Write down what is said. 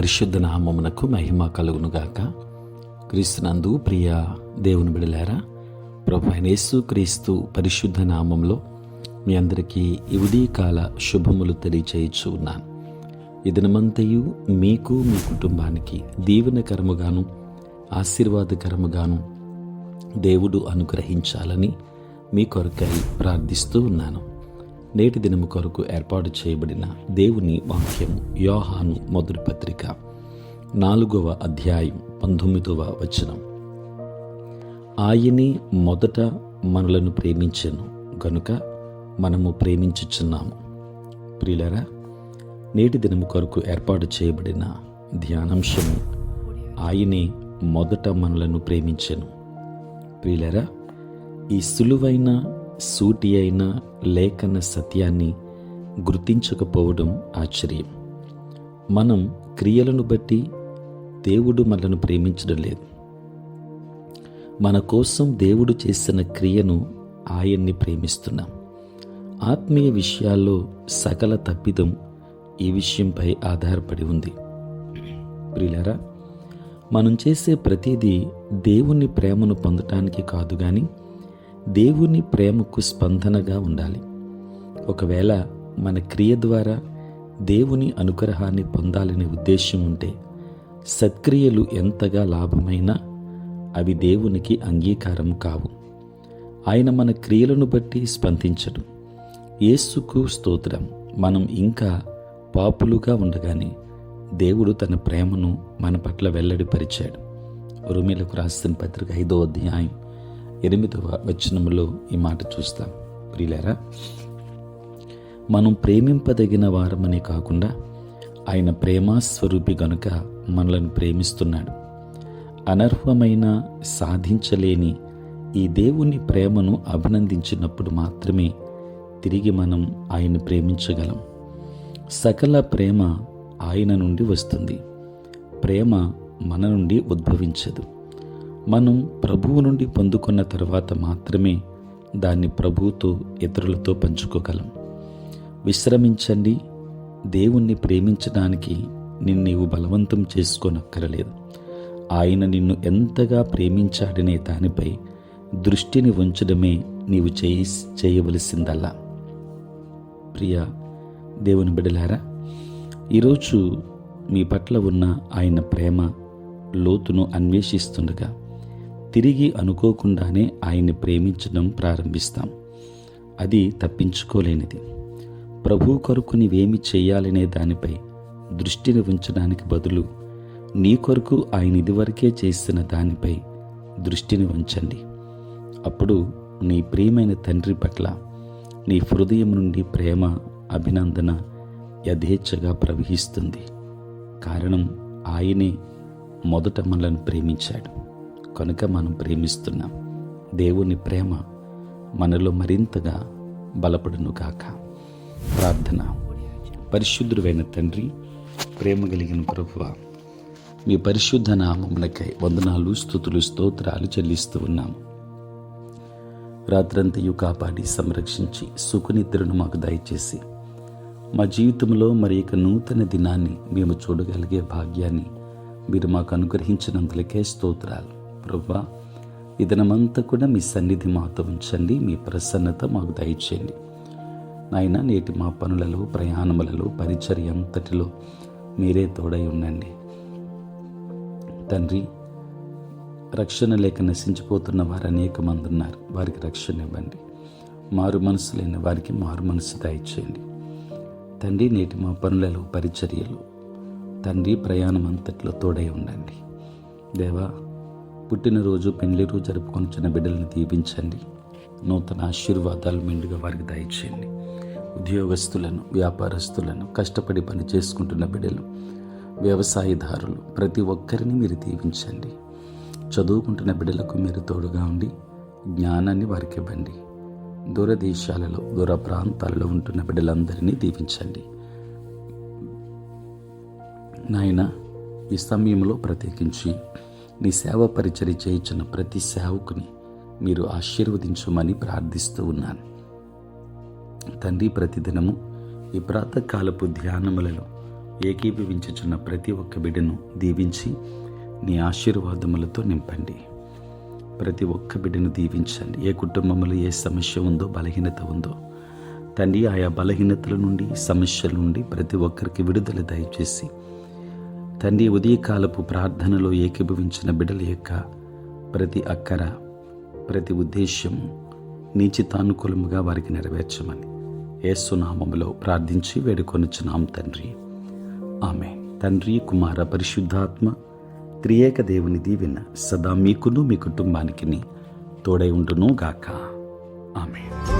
పరిశుద్ధ నామమునకు మహిమ కలుగునుగాక. క్రీస్తునందు ప్రియ దేవుని బిడలారా, ప్రభువైన యేసు క్రీస్తు పరిశుద్ధ నామంలో మీ అందరికీ ఈ ఉదయకాల శుభములు తెలియచేయచ్చు ఉన్నాను. ఈ దినమంతయు మీకు మీ కుటుంబానికి దీవెనకరముగాను ఆశీర్వాదకరముగాను దేవుడు అనుగ్రహించాలని మీ కొరకై ప్రార్థిస్తూ ఉన్నాను. నేటి దినము కొరకు ఏర్పాటు చేయబడిన దేవుని వాక్యము యోహాను మొదటి పత్రిక 4వ అధ్యాయం 19వ వచనం. ఆయనే మొదట మనలను ప్రేమించెను గనుక మనము ప్రేమించుచున్నాము. ప్రియులారా, నేటి దినము కొరకు ఏర్పాటు చేయబడిన ధ్యానాంశము ఆయనే మొదట మనలను ప్రేమించెను. ప్రియులారా, ఈ సులువైన సూటి అయిన లేఖన సత్యాన్ని గుర్తించకపోవడం ఆశ్చర్యం. మనం క్రియలను బట్టి దేవుడు మనలను ప్రేమించడం లేదు. మన కోసం దేవుడు చేసిన క్రియను ఆయన్ని ప్రేమిస్తున్నాం. ఆత్మీయ విషయాల్లో సకల తప్పిదం ఈ విషయంపై ఆధారపడి ఉంది. ప్రియులారా, మనం చేసే ప్రతిదీ దేవుని ప్రేమను పొందటానికి కాదు గాని దేవుని ప్రేమకు స్పందనగా ఉండాలి. ఒకవేళ మన క్రియ ద్వారా దేవుని అనుగ్రహాన్ని పొందాలనే ఉద్దేశం ఉంటే సత్క్రియలు ఎంతగా లాభమైనా అవి దేవునికి అంగీకారం కావు. ఆయన మన క్రియలను బట్టి స్పందించడు. యేసుకు స్తోత్రం. మనం ఇంకా పాపులుగా ఉండగానే దేవుడు తన ప్రేమను మన పట్ల వెల్లడిపరిచాడు. రోమీయులకు రాసిన పత్రిక 5వ అధ్యాయం 8వ వచనములో ఈ మాట చూస్తాం. ప్రియులారా, మనం ప్రేమింపదగిన వారమనే కాకుండా ఆయన ప్రేమాస్వరూపి గనుక మనలను ప్రేమిస్తున్నాడు. అనర్హమైన సాధించలేని ఈ దేవుని ప్రేమను అభినందించినప్పుడు మాత్రమే తిరిగి మనం ఆయన్ని ప్రేమించగలం. సకల ప్రేమ ఆయన నుండి వస్తుంది. ప్రేమ మన నుండి ఉద్భవించదు. మనం ప్రభువు నుండి పొందుకున్న తర్వాత మాత్రమే దాన్ని ప్రభువుతో ఇతరులతో పంచుకోగలం. విశ్రమించండి. దేవుణ్ణి ప్రేమించడానికి నీవు బలవంతం చేసుకోనక్కరలేదు. ఆయన నిన్ను ఎంతగా ప్రేమించాడనే దానిపై దృష్టిని ఉంచడమే నీవు చేయవలసిందల్లా. ప్రియ దేవుని బిడ్డలారా, ఈరోజు మీ పట్ల ఉన్న ఆయన ప్రేమ లోతును అన్వేషిస్తుండగా తిరిగి అనుకోకుండానే ఆయన్ని ప్రేమించడం ప్రారంభిస్తాం. అది తప్పించుకోలేనిది. ప్రభు కొరకు నీవేమి చేయాలనే దానిపై దృష్టిని ఉంచడానికి బదులు నీ కొరకు ఆయన ఇదివరకే చేసిన దానిపై దృష్టిని ఉంచండి. అప్పుడు నీ ప్రియమైన తండ్రి పట్ల నీ హృదయం నుండి ప్రేమ, అభినందన యథేచ్ఛగా ప్రవహిస్తుంది. కారణం ఆయనే మొదట మనలను ప్రేమించాడు కనుక మనం ప్రేమిస్తున్నాం. దేవుని ప్రేమ మనలో మరింతగా బలపడును గాక. ప్రార్థన. పరిశుద్ధుడైన తండ్రి, ప్రేమ కలిగిన ప్రభువా, మీ పరిశుద్ధ నామములకై వందనాలు, స్తుతులు, స్తోత్రాలు చెల్లిస్తూ ఉన్నాము. రాత్రంతయు కాపాడి సంరక్షించి సుఖనిద్రను మాకు దయచేసి మా జీవితంలో మరి ఇక నూతన దినాన్ని మేము చూడగలిగే భాగ్యాన్ని మీరు మాకు అనుగ్రహించినందులకే స్తోత్రాలు. ప్రభువా, ఈ దినమంతా కూడా మీ సన్నిధి మాతో ఉంచండి. మీ ప్రసన్నత మాకు దయచేయండి. నాయన, నేటి మా పనులలో, ప్రయాణములలో, పరిచర్య అంతటిలో మీరే తోడై ఉండండి. తండ్రి, రక్షణ లేక నశించిపోతున్న వారు అనేక మంది ఉన్నారు. వారికి రక్షణ ఇవ్వండి. మారు మనసు లేని వారికి మారు మనసు దయచేయండి. తండ్రి, నేటి మా పనులలో, పరిచర్యలు తండ్రి, ప్రయాణం అంతట్లో తోడై ఉండండి. దేవా, పుట్టినరోజు, పెళ్లి రోజు జరుపుకొనిచిన బిడ్డలను దీవించండి. నూతన ఆశీర్వాదాలు మెండుగా వారికి దయచేయండి. ఉద్యోగస్తులను, వ్యాపారస్తులను, కష్టపడి పని చేసుకుంటున్న బిడ్డలు, వ్యవసాయదారులు ప్రతి ఒక్కరిని మీరు దీవించండి. చదువుకుంటున్న బిడ్డలకు మీరు తోడుగా ఉండి జ్ఞానాన్ని వారికి ఇవ్వండి. దూరదేశాలలో, దూర ప్రాంతాలలో ఉంటున్న బిడ్డలందరినీ దీవించండి. నాయన, ఈ సమయంలో ప్రత్యేకించి నీ సేవ పరిచర్య చేయించిన ప్రతి సేవకుని మీరు ఆశీర్వదించమని ప్రార్థిస్తూ ఉన్నాను. తండ్రి, ప్రతిదినము ఈ ప్రాతకాలపు ధ్యానములలో ఏకీభవించుచున్న ప్రతి ఒక్క బిడ్డను దీవించి నీ ఆశీర్వాదములతో నింపండి. ప్రతి ఒక్క బిడ్డను దీవించండి. ఏ కుటుంబంలో ఏ సమస్య ఉందో, బలహీనత ఉందో తండ్రి, ఆయా బలహీనతల నుండి, సమస్యల నుండి ప్రతి ఒక్కరికి విడుదల దయచేసి తండ్రి, ఉదయకాలపు ప్రార్థనలో ఏకీభవించిన బిడ్డల యొక్క ప్రతి అక్కర, ప్రతి ఉద్దేశ్యము నీ చిత్తానుకూలముగా వారికి నెరవేర్చమని యేసు నామములో ప్రార్థించి వేడుకొనుచున్నాం తండ్రి. ఆమేన్. తండ్రి, కుమార, పరిశుద్ధాత్మ త్రియేక దేవుని దీవెన సదా మీకును మీ కుటుంబానికి తోడై ఉండును గాక. ఆమేన్.